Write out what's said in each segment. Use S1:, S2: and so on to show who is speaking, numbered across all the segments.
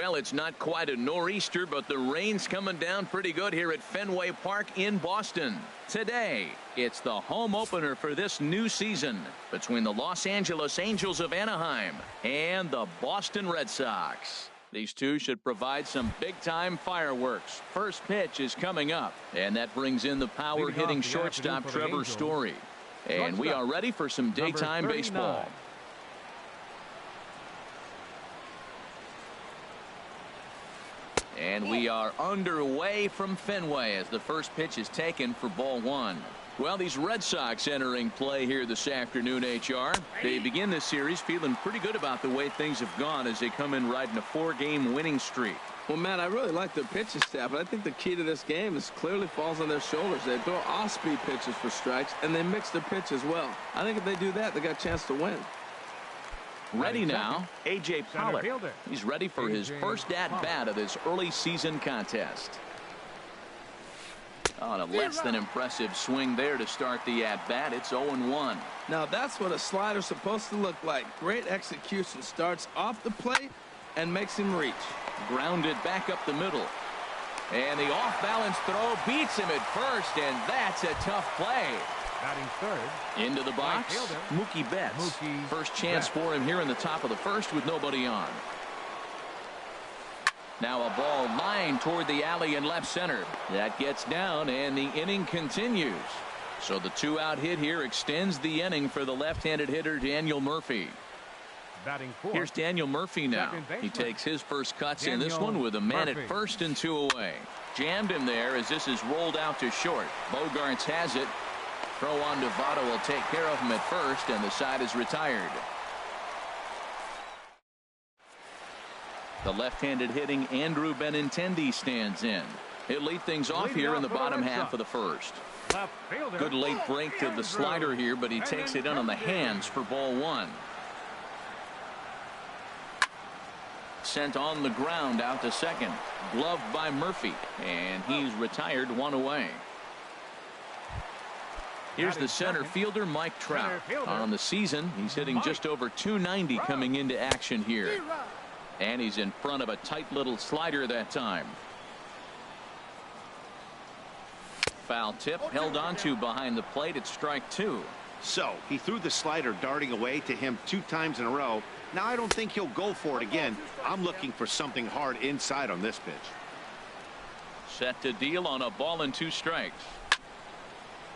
S1: Well, it's not quite a nor'easter, but the rain's coming down pretty good here at Fenway Park in Boston. Today, it's the home opener for this new season between the Los Angeles Angels of Anaheim and the Boston Red Sox. These two should provide some big-time fireworks. First pitch is coming up, and that brings in the power-hitting shortstop Trevor Story. And we are ready for some daytime baseball. And we are underway from Fenway as the first pitch is taken for ball one. Well, these Red Sox entering play here this afternoon, HR. They begin this series feeling pretty good about the way things have gone as they come in riding a 4-game winning streak.
S2: Well, Matt, I really like their pitching staff, but I think the key to this game is clearly falls on their shoulders. They throw off-speed pitches for strikes, and they mix their pitch as well. I think if they do that, they got a chance to win.
S1: Ready now, A.J. Pollard. He's ready for his first at-bat of this early season contest. On a less than impressive swing there to start the at-bat. It's 0-1.
S2: Now that's what a slider's supposed to look like. Great execution. Starts off the plate and makes him reach.
S1: Grounded back up the middle. And the off-balance throw beats him at first, and that's a tough play.
S3: Batting third.
S1: Into the box, Mookie Betts. First chance for him here in the top of the first with nobody on. Now a ball lined toward the alley in left center. That gets down, and the inning continues. So the 2-out hit here extends the inning for the left-handed hitter Daniel Murphy.
S3: Batting fourth.
S1: Here's Daniel Murphy now. He takes his first cuts in this one with a man at first and 2 away. Jammed him there as this is rolled out to short. Bogarts has it. Throw on to Votto will take care of him at first, and the side is retired. The left-handed hitting Andrew Benintendi stands in. He'll lead things off here in the bottom half of the first. Good late break to the slider here, but he takes it in on the hands for ball one. Sent on the ground out to second. Gloved by Murphy, and he's retired 1 away. Here's the center fielder Mike Trout. On the season, he's hitting just over .290 coming into action here. And he's in front of a tight little slider that time. Foul tip held onto behind the plate at strike 2.
S4: So he threw the slider darting away to him 2 times in a row. Now I don't think he'll go for it again. I'm looking for something hard inside on this pitch.
S1: Set to deal on a ball and 2 strikes.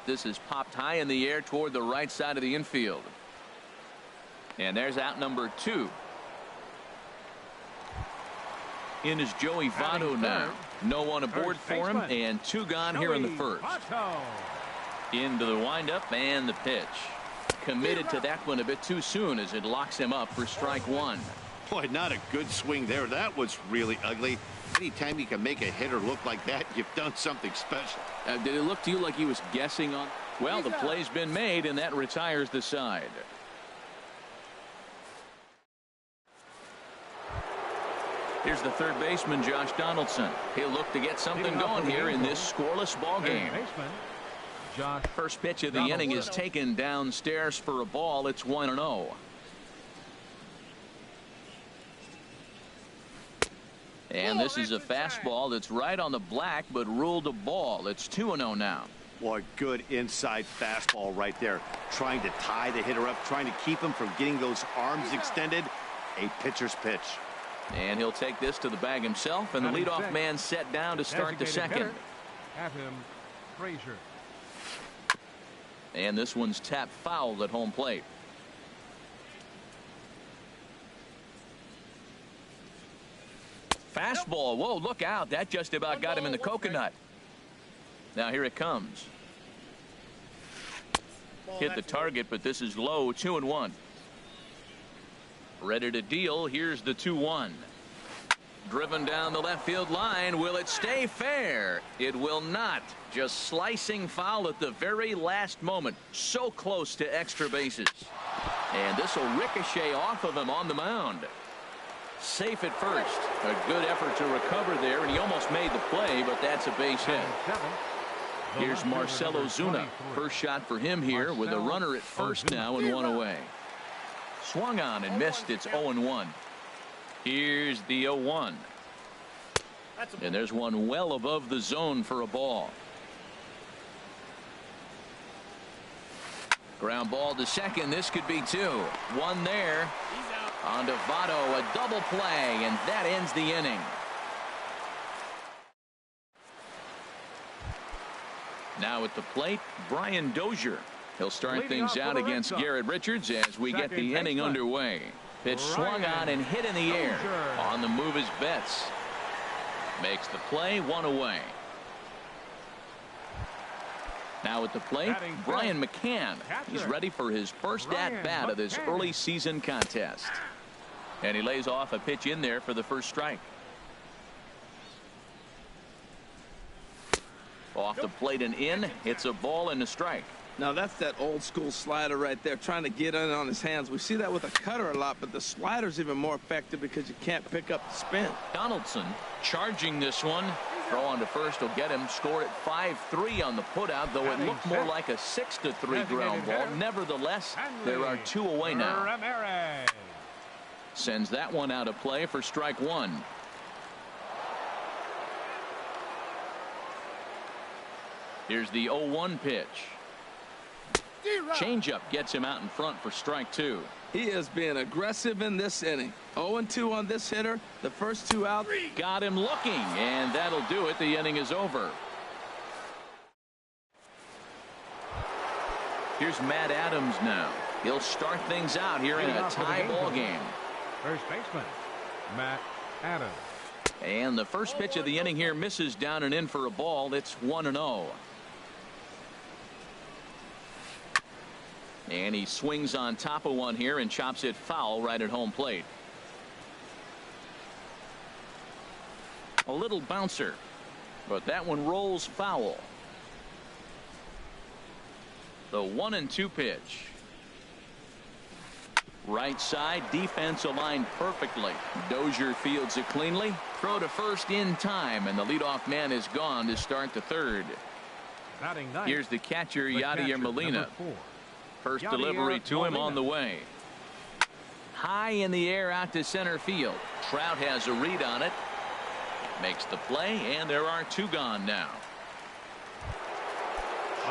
S1: This is popped high in the air toward the right side of the infield. And there's out number 2. In is Joey Votto now. No one aboard for him, and 2 gone here in the first. Into the windup and the pitch. Committed to that one a bit too soon as it locks him up for strike 1.
S4: Boy, not a good swing there. That was really ugly. Anytime you can make a hitter look like that, you've done something special.
S1: Did it look to you like he was guessing on? Well, the play's been made, and that retires the side. Here's the third baseman, Josh Donaldson. He'll look to get something going here in this scoreless ball game. First pitch of the inning is taken downstairs for a ball. It's 1-0. And this is a fastball that's right on the black, but ruled a ball. It's 2-0 now.
S4: Boy, good inside fastball right there. Trying to tie the hitter up, trying to keep him from getting those arms extended. A pitcher's pitch.
S1: And he'll take this to the bag himself, and the leadoff man set down to start the second.
S3: Have him, Frazier.
S1: And this one's tapped foul at home plate. Fastball. Whoa, look out. That just about got him in the coconut. Now here it comes. Hit the target, but this is low. 2-1. Ready to deal. Here's the 2-1. Driven down the left field line. Will it stay fair? It will not. Just slicing foul at the very last moment. So close to extra bases. And this will ricochet off of him on the mound. Safe at first. A good effort to recover there, and he almost made the play, but that's a base hit. Here's Marcell Ozuna. First shot for him here with a runner at first now and 1 away. Swung on and missed. It's 0-1. Here's the 0-1. And there's one well above the zone for a ball. Ground ball to second. This could be two. One there. On to Votto, a double play, and that ends the inning. Now at the plate, Brian Dozier. He'll start things out against Garrett Richards as we get the inning underway. Pitch swung on and hit in the air. On the move is Betts. Makes the play, one away. Now at the plate, Brian McCann. He's ready for his first at-bat of this early season contest. And he lays off a pitch in there for the first strike. Off the plate and in. It's a ball and a strike.
S2: Now that's that old school slider right there, trying to get in on his hands. We see that with a cutter a lot, but the slider's even more effective because you can't pick up the spin.
S1: Donaldson charging this one. Throw on to first will get him. Scored at 5-3 on the putout, though it looked more like a 6-3 ground ball. Nevertheless, there are two away now. Sends that one out of play for strike one. Here's the 0-1 pitch. Changeup gets him out in front for strike two.
S2: He is being aggressive in this inning. 0-2 on this hitter. The first two out.
S1: Got him looking, and that'll do it. The inning is over. Here's Matt Adams now. He'll start things out here in a tie ball game.
S3: First baseman, Matt Adams.
S1: And the first pitch of the inning here misses down and in for a ball. It's 1-0. And he swings on top of one here and chops it foul right at home plate. A little bouncer, but that one rolls foul. The 1-2 pitch. Right side, defense aligned perfectly. Dozier fields it cleanly. Throw to first in time, and the leadoff man is gone to start the third. Here's the catcher, Yadier Molina. First delivery to him on the way. High in the air out to center field. Trout has a read on it. Makes the play, and there are two gone now.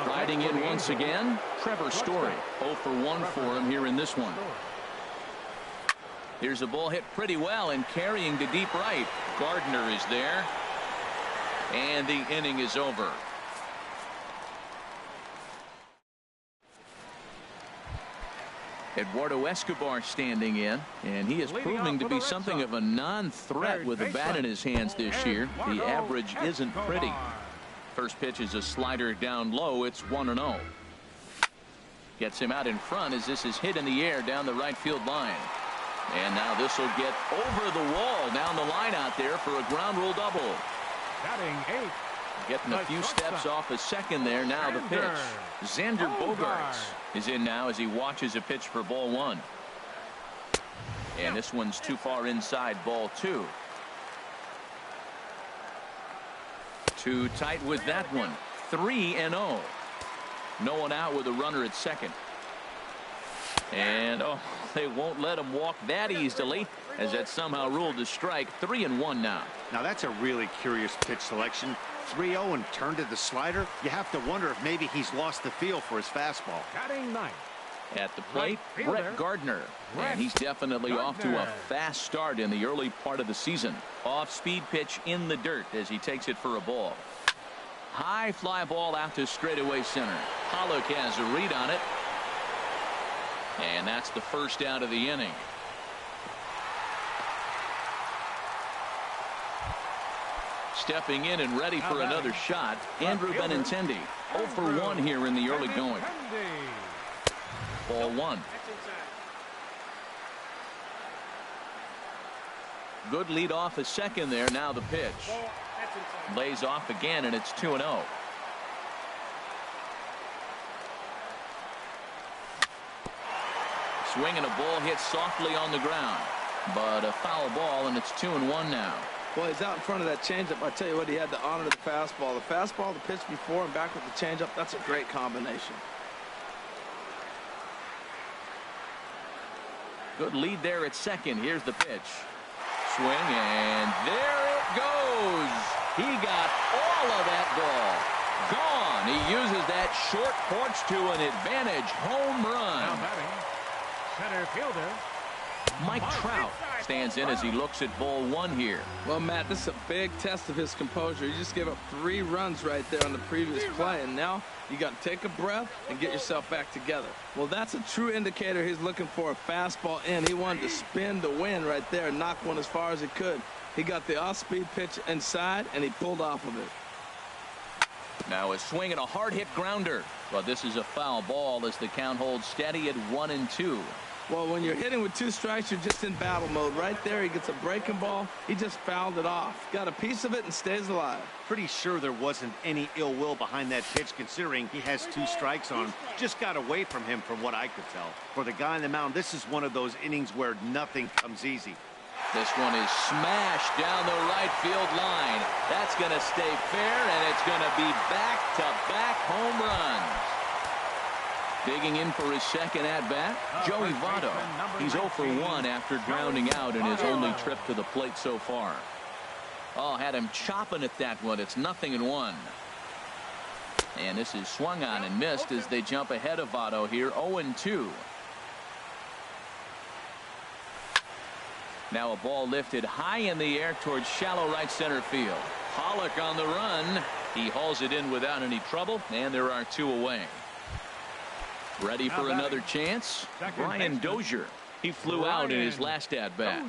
S1: Riding in once again, Trevor Story. 0 for 1 for him here in this one. Here's a ball hit pretty well and carrying to deep right. Gardner is there. And the inning is over. Eduardo Escobar standing in, and he is proving to be something of a non-threat with a bat in his hands this year. The average isn't pretty. First pitch is a slider down low. It's 1-0. Gets him out in front as this is hit in the air down the right field line. And now this will get over the wall down the line out there for a ground rule double.
S3: Batting 8.
S1: Getting a few steps off a second there. Now the pitch. Xander Bogaerts is in now as he watches a pitch for ball one. And this one's too far inside, ball two. Too tight with that one. 3-0. No one out with a runner at second. And oh, they won't let him walk that easily as that's somehow ruled a strike. 3-1 now.
S4: Now that's a really curious pitch selection. 3-0 and turned to the slider. You have to wonder if maybe he's lost the feel for his fastball.
S3: Batting 9.
S1: At the plate, Brett Gardner. And he's definitely off to a fast start in the early part of the season. Off-speed pitch in the dirt as he takes it for a ball. High fly ball out to straightaway center. Pollock has a read on it. And that's the first out of the inning. Stepping in and ready for another shot, Andrew Benintendi. 0 for 1 here in the early going. Ball one. Good lead off a second there. Now the pitch. Lays off again, and it's 2-0. Swing and a ball hit softly on the ground, but a foul ball, and it's 2-1 now.
S2: Well, he's out in front of that changeup. I tell you what, he had to honor the fastball. The fastball, the pitch before, and back with the changeup. That's a great combination. Good lead there at second. Here's the pitch. Swing, and there it goes.
S1: goes. He got all of that ball. Gone. He uses that short porch to an advantage home
S3: Now
S1: run.
S3: batting, center fielder.
S1: Mike Trout stands in as he looks at ball one here.
S2: Well, Matt, this is a big test of his composure. He just gave up 3 runs right there on the previous play, and now you got to take a breath and get yourself back together. Well, that's a true indicator he's looking for a fastball in. He wanted to spin the wind right there and knock one as far as he could. He got the off-speed pitch inside, and he pulled off of it.
S1: Now a swing and a hard-hit grounder. But this is a foul ball as the count holds steady at 1-2.
S2: Well, when you're hitting with 2 strikes, you're just in battle mode. Right there, he gets a breaking ball. He just fouled it off. Got a piece of it and stays alive.
S4: Pretty sure there wasn't any ill will behind that pitch, considering he has 2 strikes on him. Just got away from him from what I could tell. For the guy on the mound, this is one of those innings where nothing comes easy.
S1: This one is smashed down the right field line. That's going to stay fair, and it's going to be back-to-back home runs. Digging in for his second at-bat, Joey Votto. He's 0 for 1 after grounding out in his only trip to the plate so far. Oh, had him chopping at that one. It's 0-1. And this is swung on and missed as they jump ahead of Votto here, 0-2. Now a ball lifted high in the air towards shallow right center field. Pollock on the run. He hauls it in without any trouble, and there are 2 away. Ready for another chance? Brian Dozier. He flew out in his last at-bat.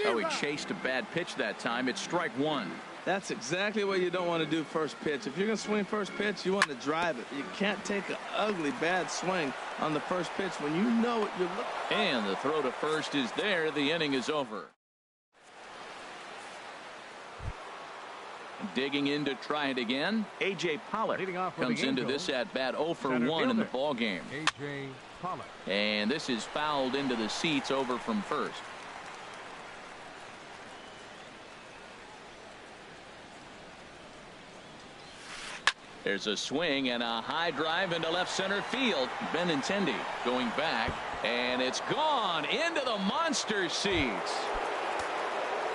S1: Oh, he chased a bad pitch that time. It's strike 1.
S2: That's exactly what you don't want to do first pitch. If you're going to swing first pitch, you want to drive it. You can't take an ugly, bad swing on the first pitch when you know what you're looking for.
S1: And the throw to first is there. The inning is over. Digging in to try it again, A.J. Pollock comes into this at-bat 0 for 1 in the ball game.
S3: A.J. Pollock.
S1: And this is fouled into the seats over from first. There's a swing and a high drive into left center field. Benintendi going back, and it's gone into the monster seats.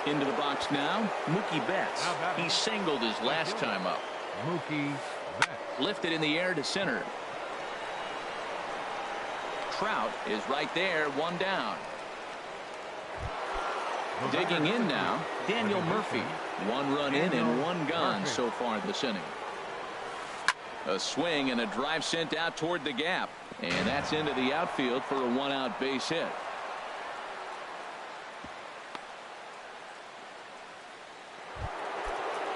S1: Into the box now, Mookie Betts. He singled his last time up.
S3: Mookie Betts.
S1: Lifted in the air to center. Trout is right there, 1 down. Digging in now, Daniel Murphy. 1 run in and 1 gone so far this inning. A swing and a drive sent out toward the gap, and that's into the outfield for a 1-out base hit.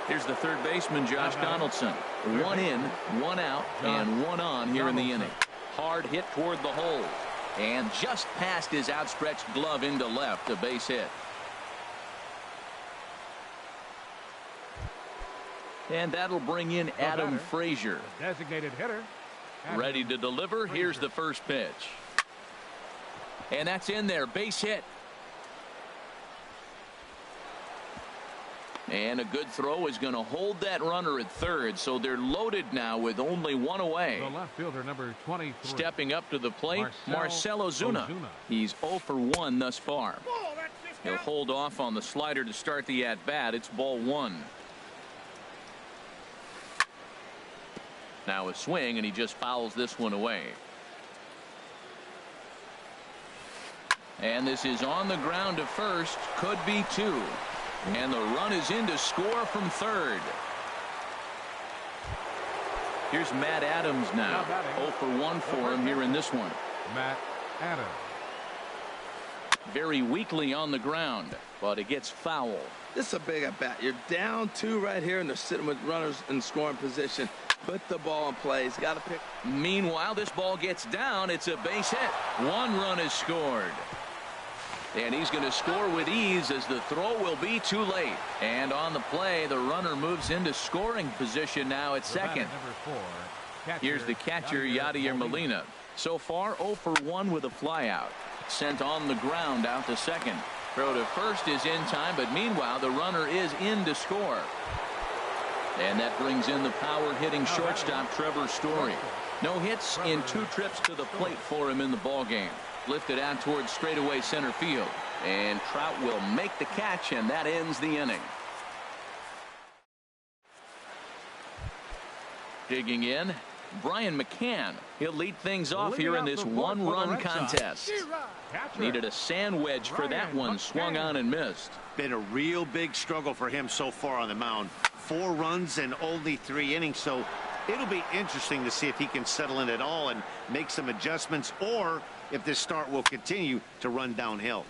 S1: Here's the third baseman, Josh Donaldson. 1 in, 1 out, and 1 on here in the inning. Hard hit toward the hole, and just past his outstretched glove into left, a base hit. And that'll bring in Adam Frazier.
S3: Designated hitter.
S1: Ready to deliver. Here's the first pitch. And that's in there. Base hit. And a good throw is going to hold that runner at third. So they're loaded now with only 1 away.
S3: The left fielder, number 23.
S1: Stepping up to the plate, Marcell Ozuna. He's 0 for 1 thus far. He'll hold off on the slider to start the at-bat. It's ball 1. Now a swing, and he just fouls this one away. And this is on the ground to first. Could be 2. And the run is in to score from third. Here's Matt Adams now. 0 for 1 for him here in this one.
S3: Matt Adams.
S1: Very weakly on the ground, but it gets foul.
S2: This is a big at-bat. You're down 2 right here, and they're sitting with runners in scoring position. Put the ball in play. He's got to pick.
S1: Meanwhile, this ball gets down. It's a base hit. 1 run is scored. And he's going to score with ease as the throw will be too late. And on the play, the runner moves into scoring position now at second. Here's the catcher, Yadier Molina. So far, 0 for 1 with a flyout. Sent on the ground out to second. Throw to first is in time, but meanwhile, the runner is in to score. And that brings in the power-hitting shortstop, Trevor Story. No hits in 2 trips to the plate for him in the ballgame. Lifted out towards straightaway center field. And Trout will make the catch, and that ends the inning. Digging in, Brian McCann. He'll lead things off here in this one-run contest. Needed a sand wedge for that one. Swung on and missed.
S4: Been a real big struggle for him so far on the mound. 4 runs and only 3 innings, so it'll be interesting to see if he can settle in at all and make some adjustments, or if this start will continue to run downhill.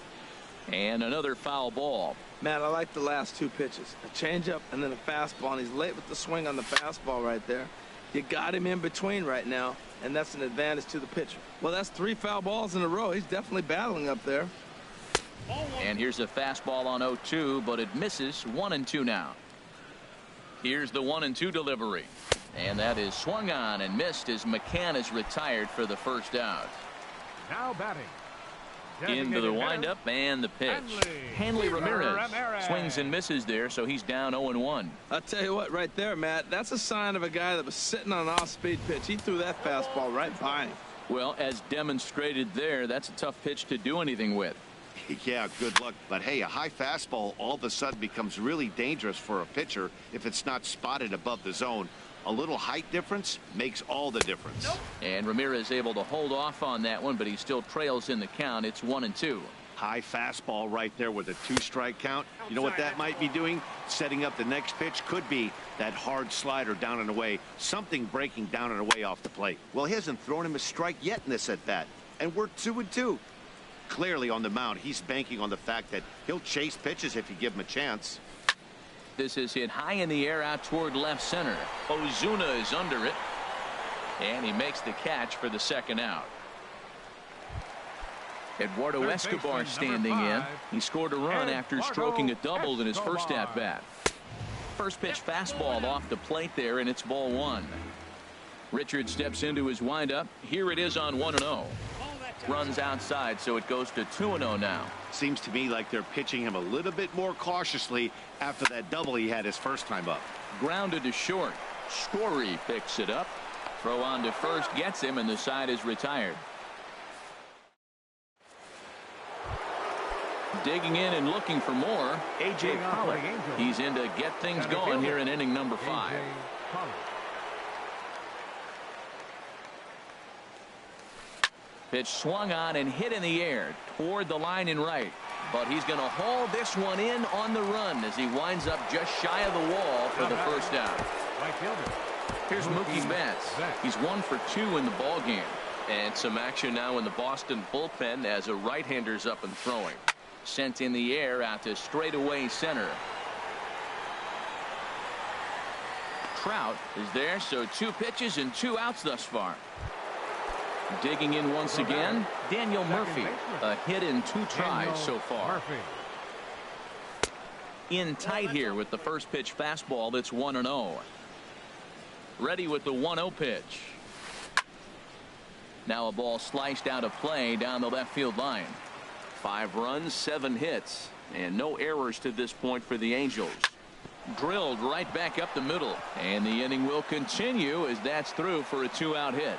S1: And another foul ball.
S2: Man, I like the last 2 pitches. A changeup and then a fastball, and he's late with the swing on the fastball right there. You got him in between right now, and that's an advantage to the pitcher. Well, that's 3 foul balls in a row. He's definitely battling up there.
S1: And here's a fastball on 0-2, but it misses. 1-2 now. Here's the 1-2 delivery. And that is swung on and missed as McCann is retired for the first out.
S3: Now batting.
S1: Into the windup and the pitch. Hanley Ramirez swings and misses there, so he's down 0-1.
S2: I'll tell you what, right there, Matt, that's a sign of a guy that was sitting on an off-speed pitch. He threw that fastball right by him.
S1: Well, as demonstrated there, that's a tough pitch to do anything with.
S4: Yeah, good luck. But hey, a high fastball all of a sudden becomes really dangerous for a pitcher if it's not spotted above the zone. A little height difference makes all the difference.
S1: And Ramirez able to hold off on that one, but he still trails in the count. It's 1-2.
S4: High fastball right there with a 2-strike count. You know what that might be doing? Setting up the next pitch. Could be that hard slider down and away. Something breaking down and away off the plate. Well, he hasn't thrown him a strike yet in this at bat. And we're 2-2. Clearly on the mound, he's banking on the fact that he'll chase pitches if you give him a chance.
S1: This is hit high in the air out toward left center. Ozuna is under it. And he makes the catch for the second out. Eduardo Escobar standing in. He scored a run after stroking a double in his first at bat. First pitch fastball off the plate there, and it's ball 1. Richard steps into his windup. Here it is on 1-0. Runs outside, so it goes to 2-0 now.
S4: Seems to me like they're pitching him a little bit more cautiously after that double he had his first time up.
S1: Grounded to short. Story picks it up. Throw on to first gets him, and the side is retired. Digging in and looking for more, A.J. Pollock. He's in to get things going here in inning number 5. Pitch swung on and hit in the air toward the line in right. But he's going to haul this one in on the run as he winds up just shy of the wall for the first out. Here's Mookie Betts. He's 1 for 2 in the ball game. And some action now in the Boston bullpen as a right-hander's up and throwing. Sent in the air out to straightaway center. Trout is there, so 2 pitches and 2 outs thus far. Digging in once again, Daniel Murphy. A hit in 2 tries so far. In tight here with the first pitch fastball. That's 1-0. Ready with the 1-0 pitch. Now a ball sliced out of play down the left field line. 5 runs, 7 hits, and no errors to this point for the Angels. Drilled right back up the middle, and the inning will continue as that's through for a 2-out hit.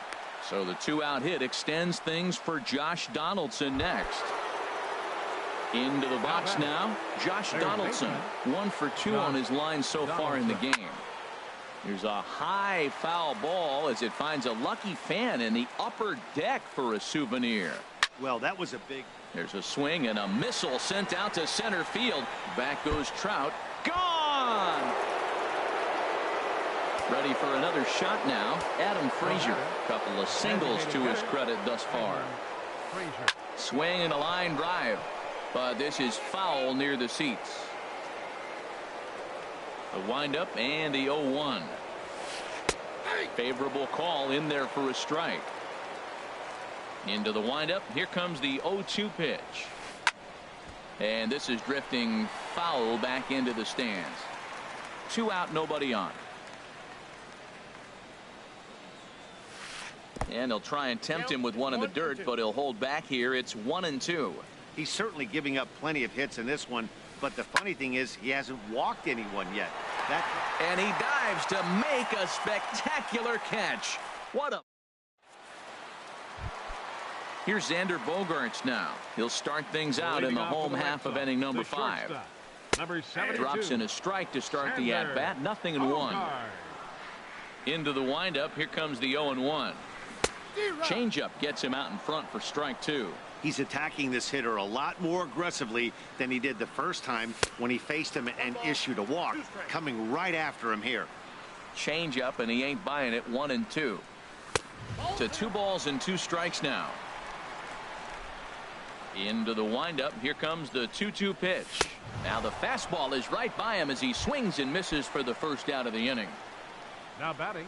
S1: So the 2-out hit extends things for Josh Donaldson next. Into the box now, Josh Donaldson. 1 for 2 on his line so far in the game. Here's a high foul ball as it finds a lucky fan in the upper deck for a souvenir.
S4: Well, that was a big...
S1: There's a swing and a missile sent out to center field. Back goes Trout. Gone! Ready for another shot now, Adam Frazier. Couple of singles to his credit thus far. Swing and a line drive, but this is foul near the seats. The windup and the 0-1. Favorable call in there for a strike. Into the windup. Here comes the 0-2 pitch. And this is drifting foul back into the stands. 2 out, nobody on. And they'll try and tempt him with one in the dirt, but he'll hold back here. It's 1-2.
S4: He's certainly giving up plenty of hits in this one, but the funny thing is he hasn't walked anyone yet.
S1: And he dives to make a spectacular catch. What a... Here's Xander Bogaerts now. He'll start things out in the home half of inning number 5. Drops in a strike to start the at-bat. 0-1. Into the windup. Here comes the 0-1. Changeup gets him out in front for strike 2.
S4: He's attacking this hitter a lot more aggressively than he did the first time when he faced him and issued a walk. Coming right after him here.
S1: Changeup, and he ain't buying it. 1-2. To 2 balls and 2 strikes now. Into the windup. Here comes the 2-2 pitch. Now the fastball is right by him as he swings and misses for the first out of the inning.
S3: Now batting,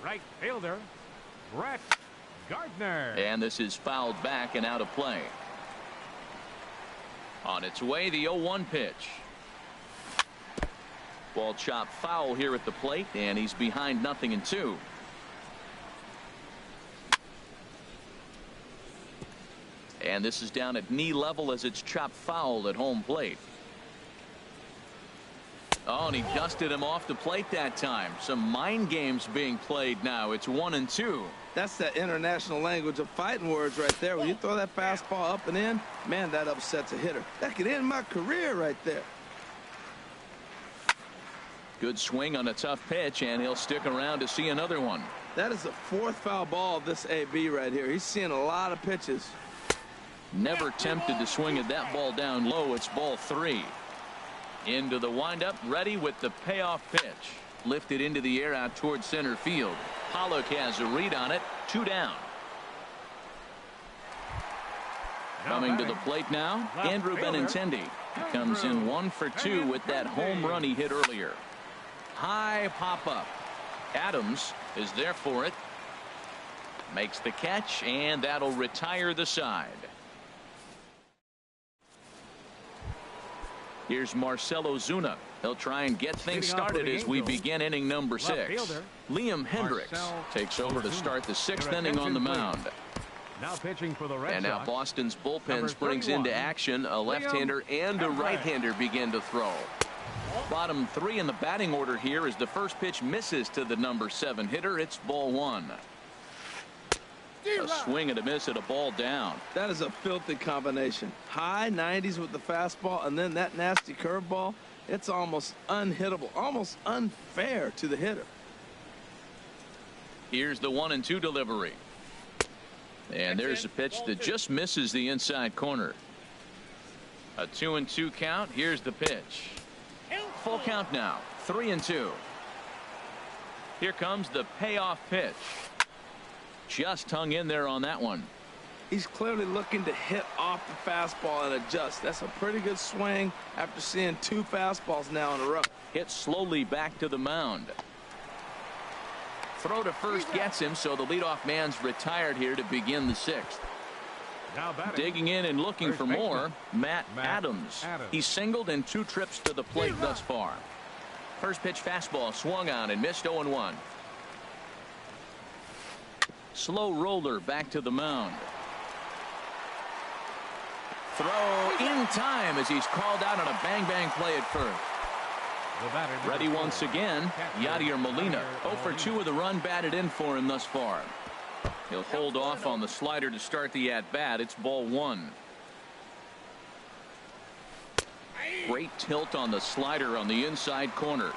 S3: right fielder, Brett Gardner.
S1: And this is fouled back and out of play. On its way, the 0-1 pitch. Ball chopped foul here at the plate, and he's behind 0-2. And this is down at knee level as it's chopped foul at home plate. Oh, and he dusted him off the plate that time. Some mind games being played now. It's 1-2.
S2: That's that international language of fighting words right there. When you throw that fastball up and in, man, that upsets a hitter. That could end my career right there.
S1: Good swing on a tough pitch, and he'll stick around to see another one.
S2: That is the 4th foul ball of this AB right here. He's seeing a lot of pitches.
S1: Never tempted to swing at that ball down low. It's ball 3. Into the windup, ready with the payoff pitch. Lifted into the air out towards center field. Pollock has a read on it. 2 down. Coming to the plate now, Andrew Benintendi. He comes in 1 for 2 with that home run he hit earlier. High pop up. Adams is there for it. Makes the catch, and that'll retire the side. Here's Marcelo Zuna. He'll try and get things started as we begin inning number 6. Liam Hendricks takes over to start the 6th inning on the mound.
S3: Now pitching for the Red Sox.
S1: And now Boston's bullpen springs into action. A left-hander and a right-hander begin to throw. Bottom 3 in the batting order here as the first pitch misses to the number 7 hitter. It's ball 1. A swing and a miss at a ball down.
S2: That is a filthy combination. High 90s with the fastball and then that nasty curveball. It's almost unhittable, almost unfair to the hitter.
S1: Here's the 1-2 delivery. And there's a pitch that just misses the inside corner. A 2-2 count. Here's the pitch. Full count now. 3-2. Here comes the payoff pitch. Just hung in there on that one.
S2: He's clearly looking to hit off the fastball and adjust. That's a pretty good swing after seeing 2 fastballs now in a row.
S1: Hit slowly back to the mound. Throw to first gets him, so the leadoff man's retired here to begin the 6th.
S3: Now
S1: digging in and looking for more, Matt Adams. He's singled in 2 trips to the plate thus far. First pitch fastball swung on and missed. 0-1. Slow roller back to the mound. Throw in time as he's called out on a bang play at first. Ready once again, Yadier Molina. 0 for 2 with a run batted in for him thus far. He'll hold off on the slider to start the at-bat. It's ball 1. Great tilt on the slider on the inside corner.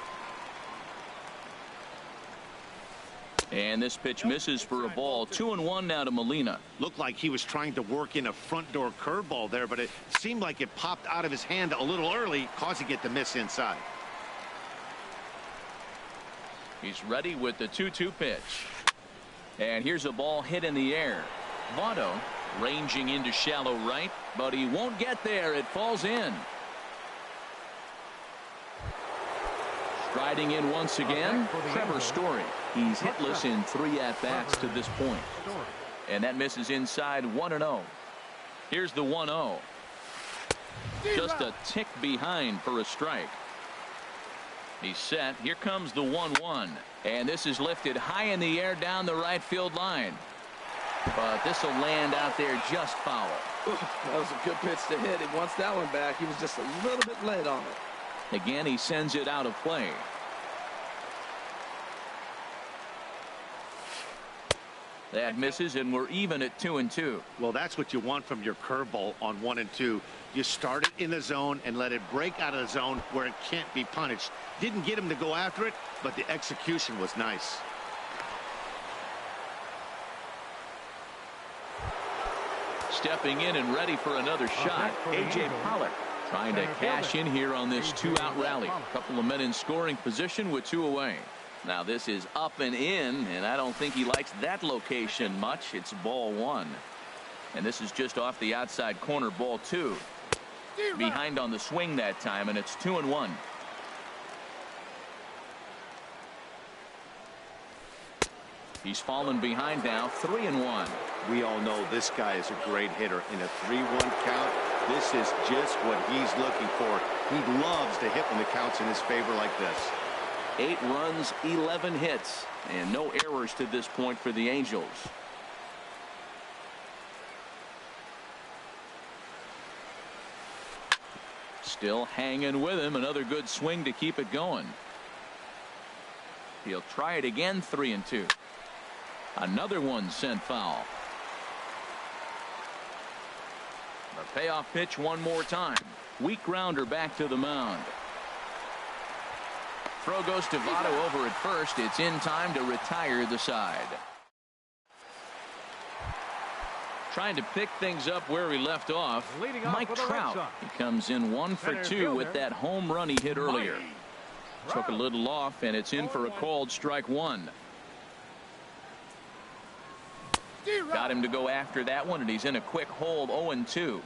S1: And this pitch misses for a ball. 2-1 now to Molina.
S4: Looked like he was trying to work in a front door curveball there, but it seemed like it popped out of his hand a little early, causing it to miss inside.
S1: He's ready with the 2-2 pitch. And here's a ball hit in the air. Votto ranging into shallow right, but he won't get there. It falls in. Striding in once again, Trevor Story. He's hitless in 3 at-bats to this point. And that misses inside. 1-0. Here's the 1-0. Just a tick behind for a strike. He's set. Here comes the 1-1. And this is lifted high in the air down the right field line. But this will land out there just foul.
S2: That was a good pitch to hit. He wants that one back. He was just a little bit late on it.
S1: Again, he sends it out of play. That misses, and we're even at 2-2.
S4: Well, that's what you want from your curveball on 1 and 2. You start it in the zone and let it break out of the zone where it can't be punished. Didn't get him to go after it, but the execution was nice.
S1: Stepping in and ready for another shot. A.J. Pollock trying to cash in here on this two-out rally. A couple of men in scoring position with two away. Now this is up and in, and I don't think he likes that location much. It's ball one. And this is just off the outside corner, ball two. Behind on the swing that time, and it's 2-1. He's fallen behind now, 3-1.
S4: We all know this guy is a great hitter. In a 3-1 count, this is just what he's looking for. He loves to hit when the count's in his favor like this.
S1: 8 runs, 11 hits, and no errors to this point for the Angels. Still hanging with him. Another good swing to keep it going. He'll try it again. 3-2. Another one sent foul. The payoff pitch one more time. Weak grounder back to the mound. Throw goes to Votto over at first. It's in time to retire the side. Trying to pick things up where he left off. Mike Trout. He comes in 1 for 2 with that home run he hit earlier. Took a little off, and it's in for a called strike one. Got him to go after that one, and he's in a quick hold. 0-2.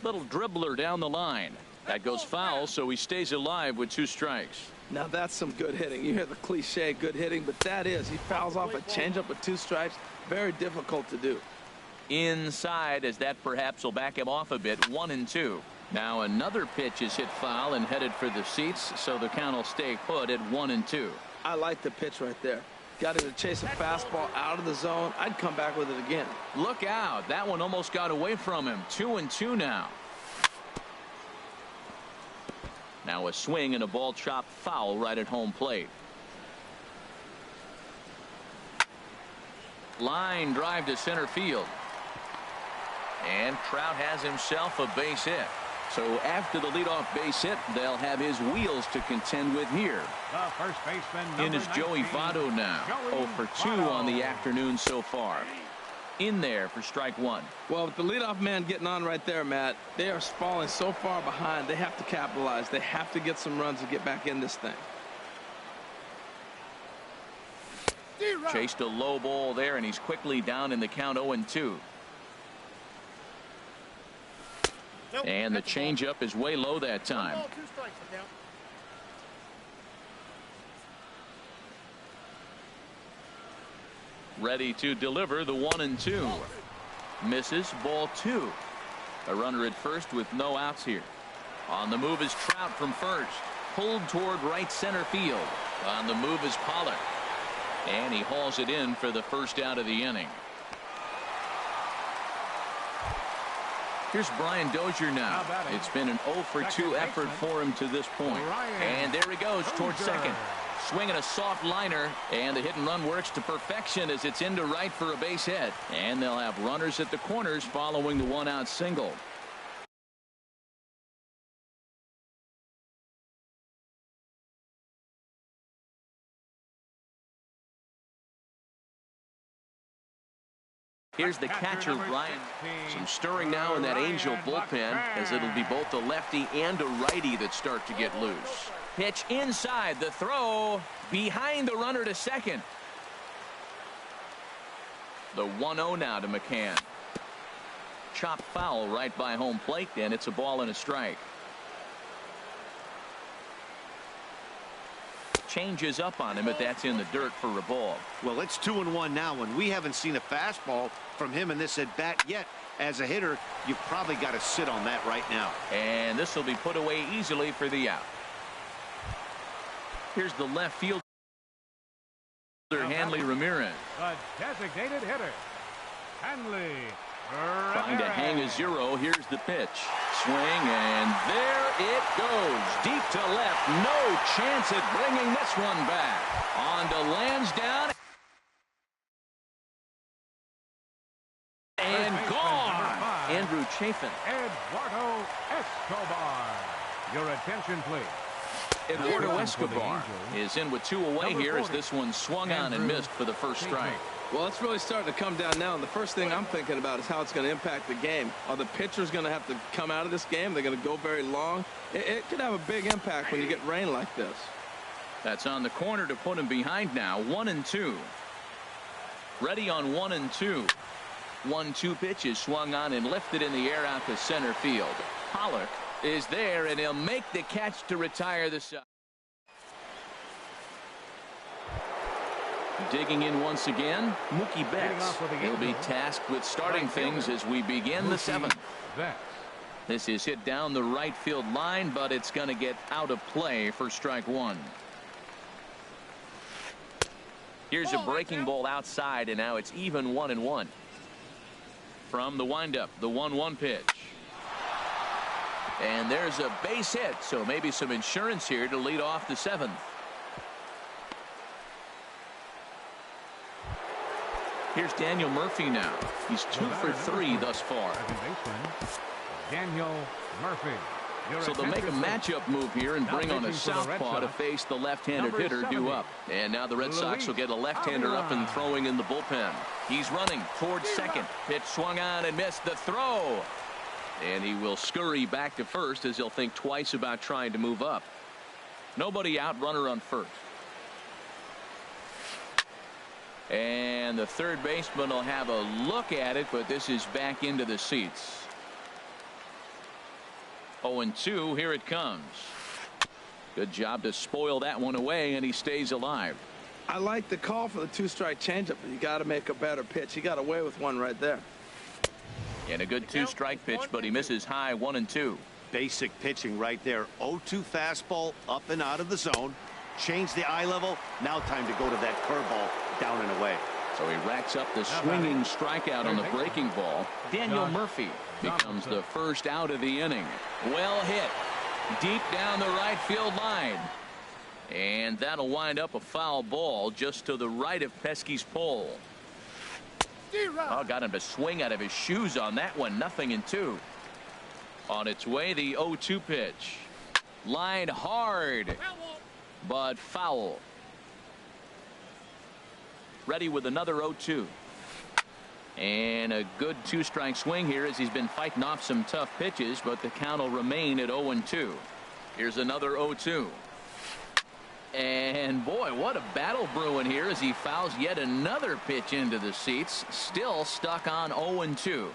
S1: Little dribbler down the line. That goes foul, so he stays alive with 2 strikes.
S2: Now that's some good hitting. You hear the cliche good hitting, but that is. He fouls off a changeup with 2 strikes. Very difficult to do.
S1: Inside, as that perhaps will back him off a bit. 1-2. Now another pitch is hit foul and headed for the seats, so the count will stay put at 1-2.
S2: I like the pitch right there. Got him to chase a fastball out of the zone. I'd come back with it again.
S1: Look out. That one almost got away from him. 2-2 now. Now a swing and a ball chopped foul right at home plate. Line drive to center field. And Trout has himself a base hit. So after the leadoff base hit, they'll have his wheels to contend with here.
S3: The first baseman,
S1: In is Joey Votto now. 0 for 2 on the afternoon so far. In there for strike one.
S2: Well, with the leadoff man getting on right there, Matt, they are falling so far behind. They have to capitalize. They have to get some runs to get back in this thing.
S1: Chased a low ball there, and he's quickly down in the count. 0-2. And the changeup is way low that time. Ready to deliver the 1-2. Misses, ball 2. A runner at first with no outs here. On the move is Trout from first. Pulled toward right center field. On the move is Pollock. And he hauls it in for the first out of the inning. Here's Brian Dozier now. It's been an 0 for 2 effort for him to this point. And there he goes towards second. Swinging a soft liner, and the hit and run works to perfection as it's into right for a base hit. And they'll have runners at the corners following the 1-out single. Here's the catcher, Ryan. Some stirring now in that Angel bullpen, as it'll be both a lefty and a righty that start to get loose. Pitch inside, the throw behind the runner to second. The 1-0 now to McCann. Chop foul right by home plate, and it's a ball and a strike. Changes up on him, but that's in the dirt for a ball.
S4: Well, it's 2-1 now, and we haven't seen a fastball from him in this at bat yet. As a hitter, you've probably got to sit on that right now.
S1: And this will be put away easily for the out. Here's the left fielder, Hanley Ramirez.
S3: The designated hitter, Hanley Ramirez.
S1: Trying to hang a 0. Here's the pitch. Swing, and there it goes. Deep to left. No chance at bringing this one back. On to Lansdowne. And gone. Andrew Chafin.
S3: Eduardo Escobar. Your attention, please.
S1: Eduardo Escobar is in with 2 away here as this one swung on and missed for the first strike.
S2: Well, it's really starting to come down now. And the first thing I'm thinking about is how it's going to impact the game. Are the pitchers going to have to come out of this game? They're going to go very long. It could have a big impact when you get rain like this.
S1: That's on the corner to put him behind now. 1-2. Ready on 1-2. 1-2 pitch is swung on and lifted in the air out to center field. Pollock is there, and he'll make the catch to retire the side. Digging in once again, Mookie Betts. He'll be tasked with starting things as we begin the 7th. This is hit down the right field line, but it's going to get out of play for strike 1. Here's a breaking ball outside, and now it's even 1-1. From the windup, the 1-1 pitch. And there's a base hit, so maybe some insurance here to lead off the 7th. Here's Daniel Murphy now. He's 2 for 3 thus far.
S3: Daniel Murphy.
S1: So they'll make a matchup move here and bring on a southpaw to face the left-handed hitter due up. And now the Red Sox will get a left-hander up and throwing in the bullpen. He's running towards second. Pitch swung on and missed the throw. And he will scurry back to first as he'll think twice about trying to move up. Nobody out, runner on first. And the third baseman will have a look at it, but this is back into the seats. 0-2, here it comes. Good job to spoil that one away, and he stays alive.
S2: I like the call for the 2-strike changeup, but you got to make a better pitch. He got away with one right there.
S1: And a good 2-strike pitch, but he misses high. 1-2.
S4: Basic pitching right there. 0-2 fastball up and out of the zone. Change the eye level. Now time to go to that curveball down and away.
S1: So he racks up the swinging strikeout on the breaking ball. Daniel Murphy becomes the first out of the inning. Well hit deep down the right field line. And that'll wind up a foul ball just to the right of Pesky's pole. Oh, got him to swing out of his shoes on that one. 0-2. On its way, the 0-2 pitch. Lined hard, but foul. Ready with another 0-2. And a good 2-strike swing here as he's been fighting off some tough pitches, but the count will remain at 0-2. Here's another 0-2. And boy, what a battle brewing here as he fouls yet another pitch into the seats. Still stuck on 0-2.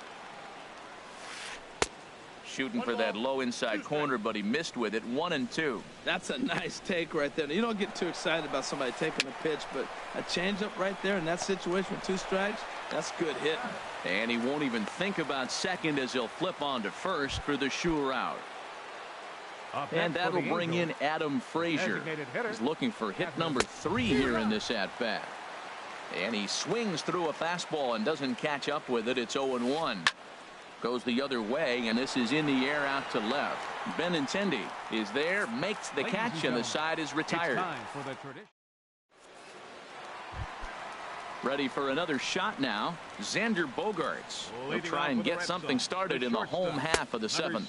S1: Shooting for that low inside corner, but he missed with it. 1-2.
S2: That's a nice take right there. You don't get too excited about somebody taking a pitch, but a changeup right there in that situation with 2 strikes, that's good hitting.
S1: And he won't even think about second as he'll flip on to first for the sure out. And that'll bring in Adam Frazier. He's looking for hit number 3 here in this at-bat. And he swings through a fastball and doesn't catch up with it. It's 0-1. Goes the other way, and this is in the air out to left. Benintendi is there, makes the catch, and the side is retired. Ready for another shot now. Xander Bogaerts will try and get something started in the home half of the 7th.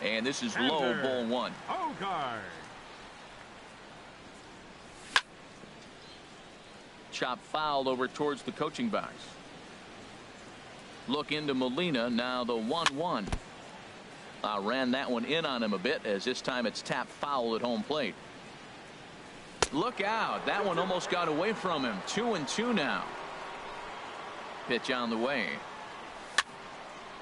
S1: And this is low, ball 1. Chop foul over towards the coaching box. Look into Molina, now the 1-1. Ran that one in on him a bit as this time it's tapped foul at home plate. Look out, that one almost got away from him. 2-2 now. Pitch on the way.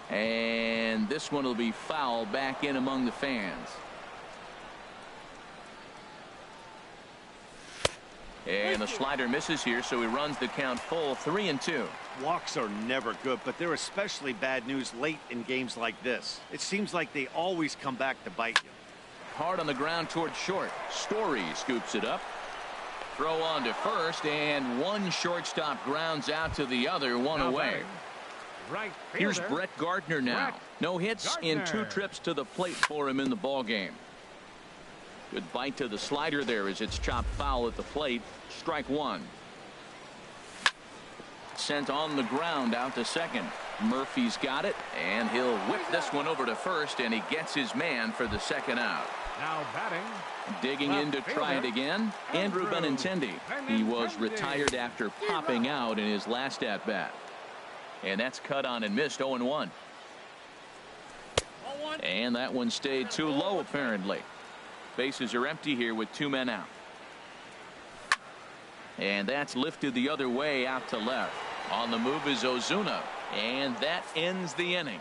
S1: And this one will be foul back in among the fans. And the slider misses here, so he runs the count full. 3-2.
S4: Walks are never good, but they're especially bad news late in games like this. It seems like they always come back to bite you.
S1: Hard on the ground towards short. Story scoops it up. Throw on to first, and one shortstop grounds out to the other. One away. Here's Brett Gardner now. No hits in 2 trips to the plate for him in the ball game. Good bite to the slider there as it's chopped foul at the plate. Strike 1. Sent on the ground out to second. Murphy's got it, and he'll whip this one over to first, and he gets his man for the second out.
S3: Now batting.
S1: Digging in to try it again, Andrew Benintendi. He was retired after popping out in his last at-bat. And that's cut on and missed 0-1. And that one stayed too low, apparently. Bases are empty here with 2 men out. And that's lifted the other way out to left. On the move is Ozuna. And that ends the inning.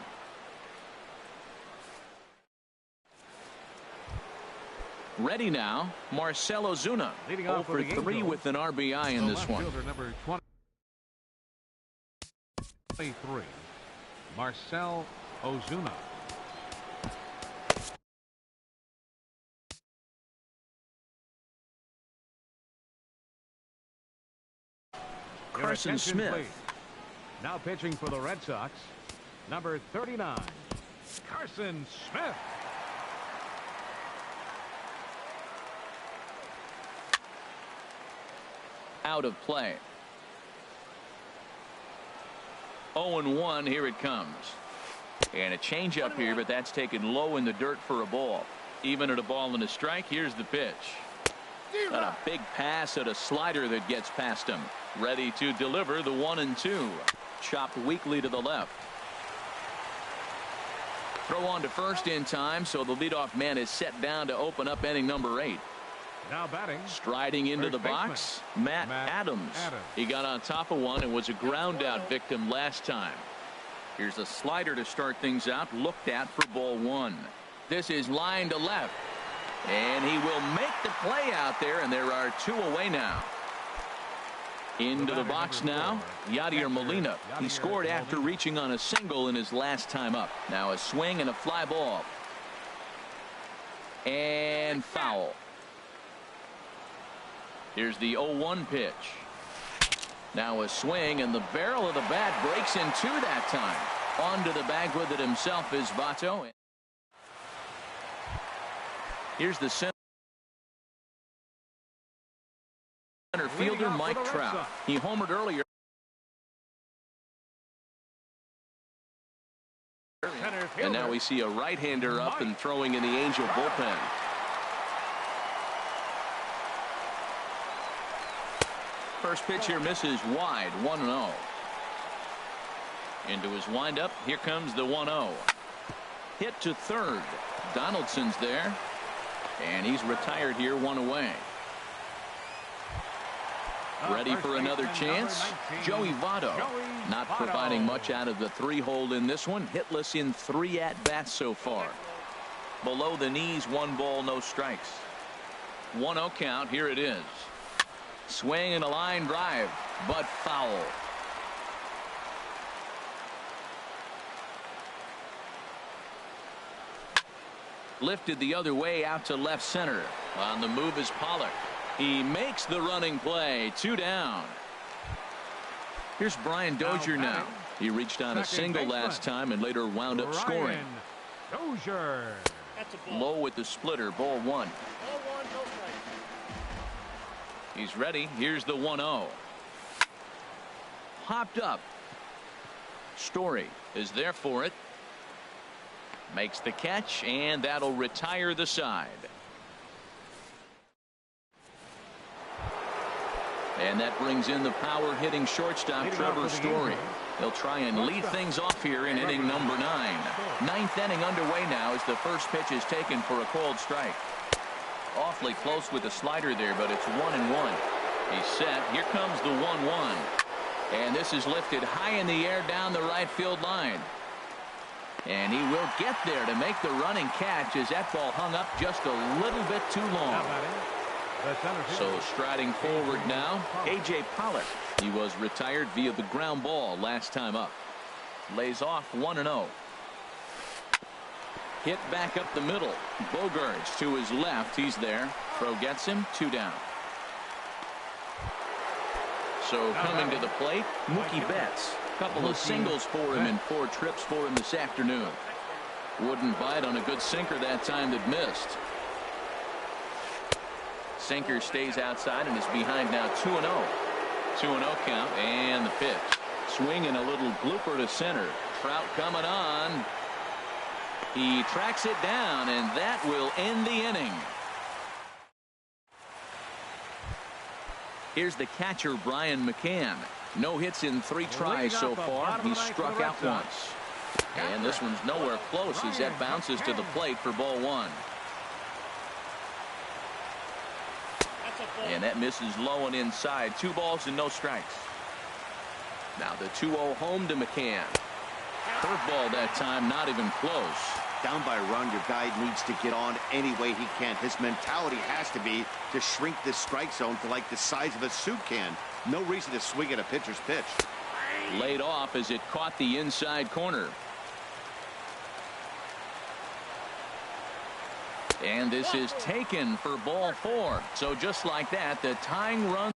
S1: Ready now, Marcell Ozuna. 0 for 3 with an RBI in this one.
S3: Number 23, Marcell Ozuna.
S1: Carson Smith.
S3: Please. Now pitching for the Red Sox, number 39, Carson Smith.
S1: Out of play. 0-1. Here it comes. And a changeup here, but that's taken low in the dirt for a ball. Even at a ball and a strike, here's the pitch. Got a big pass at a slider that gets past him. Ready to deliver the 1-2. Chopped weakly to the left. Throw on to first in time, so the leadoff man is set down to open up inning number 8.
S3: Now batting.
S1: Striding into the box, Matt Adams. He got on top of one and was a ground out victim last time. Here's a slider to start things out, looked at for ball 1. This is line to left. And he will make the play out there, and there are 2 away now. Into the box now, Yadier Molina. He scored after reaching on a single in his last time up. Now a swing and a fly ball. And foul. Here's the 0-1 pitch. Now a swing, and the barrel of the bat breaks in 2 that time. Onto the bag with it himself is Votto. Here's the center fielder, Mike Trout. He homered earlier. And now we see a right-hander up and throwing in the Angel bullpen. First pitch here misses wide, 1-0. Into his windup, here comes the 1-0. Hit to third. Donaldson's there. And he's retired here, 1 away. Ready for another chance. Joey Votto not providing much out of the 3-hole in this one. Hitless in 3 at-bats so far. Below the knees, 1 ball, no strikes. 1-0 count. Here it is. Swing and a line drive, but foul. Lifted the other way out to left center. On the move is Pollock. He makes the running play. 2 down. Here's Brian Dozier now. He reached on a single last time and later wound up scoring.
S3: Dozier.
S1: Low with the splitter. Ball 1. He's ready. Here's the 1-0. Hopped up. Story is there for it. Makes the catch, and that'll retire the side. And that brings in the power hitting shortstop Trevor Story. He'll try and lead things off here in inning number 9. 9th inning underway now as the first pitch is taken for a called strike. Awfully close with the slider there, but it's 1-1. He's set. Here comes the 1-1. And this is lifted high in the air down the right field line. And he will get there to make the running catch as that ball hung up just a little bit too long. So striding forward now, A.J. Pollock. He was retired via the ground ball last time up. Lays off 1-0. Hit back up the middle. Bogarts to his left. He's there. Throw gets him. 2 down. So coming to the plate, Mookie Betts. Couple of singles for him and 4 trips for him this afternoon. Wouldn't bite on a good sinker that time that missed. Sinker stays outside and is behind now 2-0. 2-0 count, and the pitch. Swing and a little blooper to center. Trout coming on. He tracks it down, and that will end the inning. Here's the catcher, Brian McCann. No hits in 3 tries so far. He's struck out once. And this one's nowhere close as that bounces to the plate for ball 1. And that misses low and inside. 2 balls and no strikes. Now the 2-0 home to McCann. Curveball that time, not even close.
S4: Down by a run, your guy needs to get on any way he can. His mentality has to be to shrink this strike zone to like the size of a soup can. No reason to swing at a pitcher's pitch.
S1: Laid off as it caught the inside corner. And this is taken for ball 4. So just like that, the tying run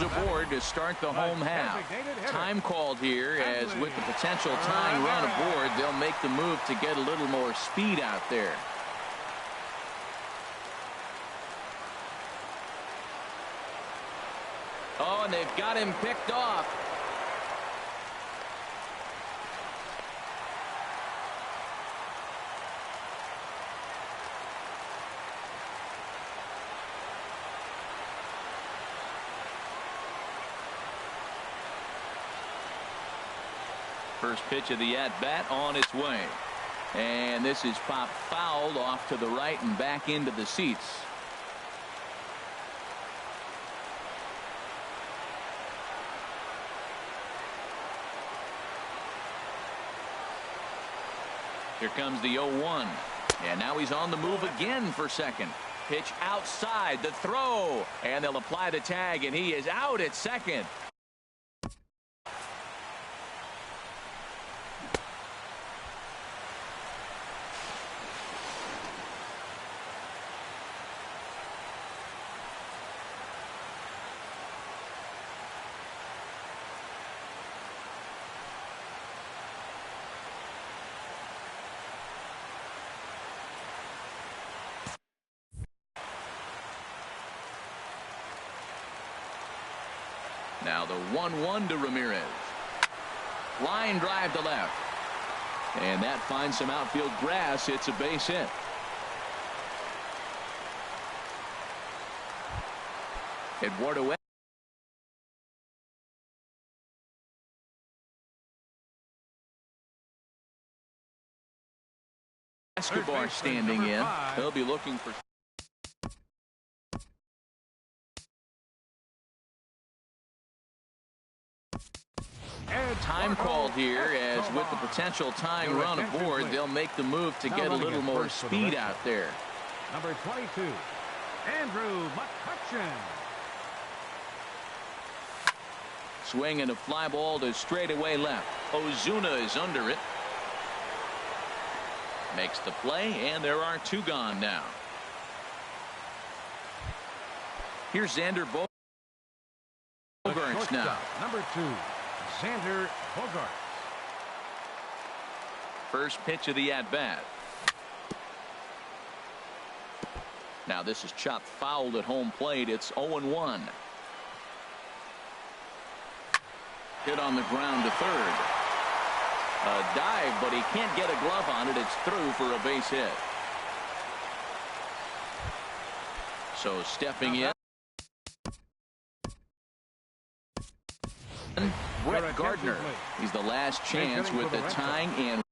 S1: aboard to start the home half. Time called here, as with the potential tying run aboard, they'll make the move to get a little more speed out there. Oh, and they've got him picked off. First pitch of the at-bat on its way. And this is popped fouled off to the right and back into the seats. Here comes the 0-1. And now he's on the move again for second. Pitch outside, the throw. And they'll apply the tag, and he is out at second. Now the 1-1 to Ramirez. Line drive to left. And that finds some outfield grass. It's a base hit. Eduardo Escobar standing in. He'll be looking for time called here, as with the potential tying run aboard, they'll make the move to get a little more speed out there.
S3: Number 22, Andrew McCutcheon.
S1: Swing and a fly ball to straightaway left. Ozuna is under it. Makes the play, and there are 2 gone now. Here's Xander Bogaerts now.
S3: Number 2, Xander Bogaerts.
S1: First pitch of the at-bat. Now this is chopped fouled at home plate. It's 0-1. Hit on the ground to third. A dive, but he can't get a glove on it. It's through for a base hit. So stepping in, Brett Gardner. He's the last chance with the tying and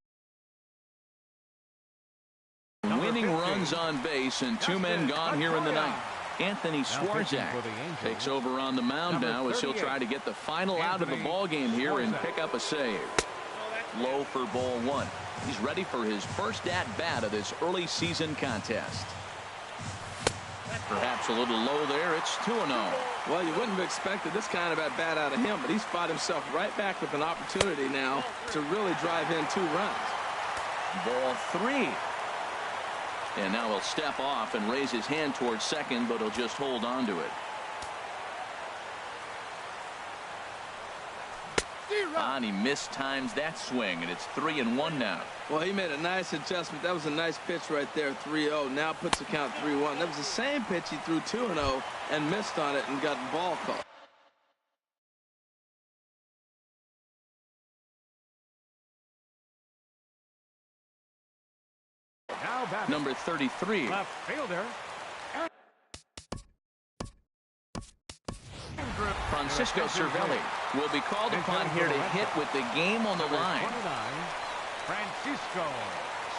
S1: winning runs on base, and 2 men gone here in the ninth. Anthony Swarzak takes over on the mound now, as he'll try to get the final out of the ball game here and pick up a save. Low for ball 1. He's ready for his first at-bat of this early season contest. Perhaps a little low there. It's 2-0.
S2: Well, you wouldn't have expected this kind of at-bat out of him, but he's fought himself right back with an opportunity now to really drive in 2 runs.
S1: Ball 3. And now he'll step off and raise his hand towards second, but he'll just hold on to it. And he mistimes that swing, and it's 3-1 now.
S2: Well, he made a nice adjustment. That was a nice pitch right there, 3-0. Now puts the count 3-1. That was the same pitch he threw 2-0 and missed on it and got the ball caught.
S1: Number 33.
S3: Left fielder.
S1: Francisco Sie7e will be called upon here to hit with the game on the line.
S3: 29, Francisco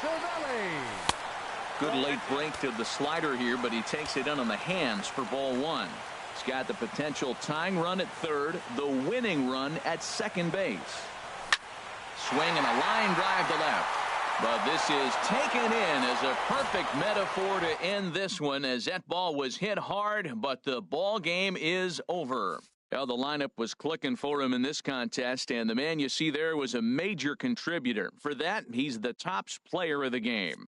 S3: Sie7e.
S1: Good late break to the slider here, but he takes it in on the hands for ball one. He's got the potential tying run at third, the winning run at second base. Swing and a line drive to left. But this is taken in as a perfect metaphor to end this one, as that ball was hit hard, but the ball game is over. Well, the lineup was clicking for him in this contest, and the man you see there was a major contributor. For that, he's the top player of the game.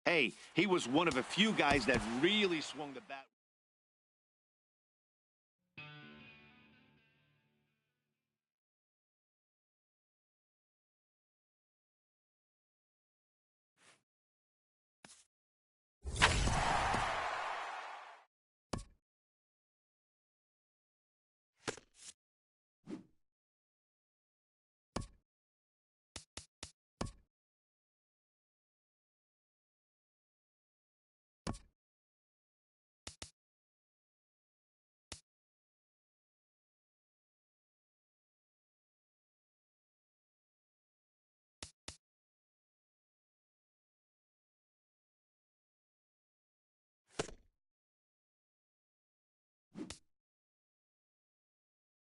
S4: Hey, he was one of a few guys that really swung the bat.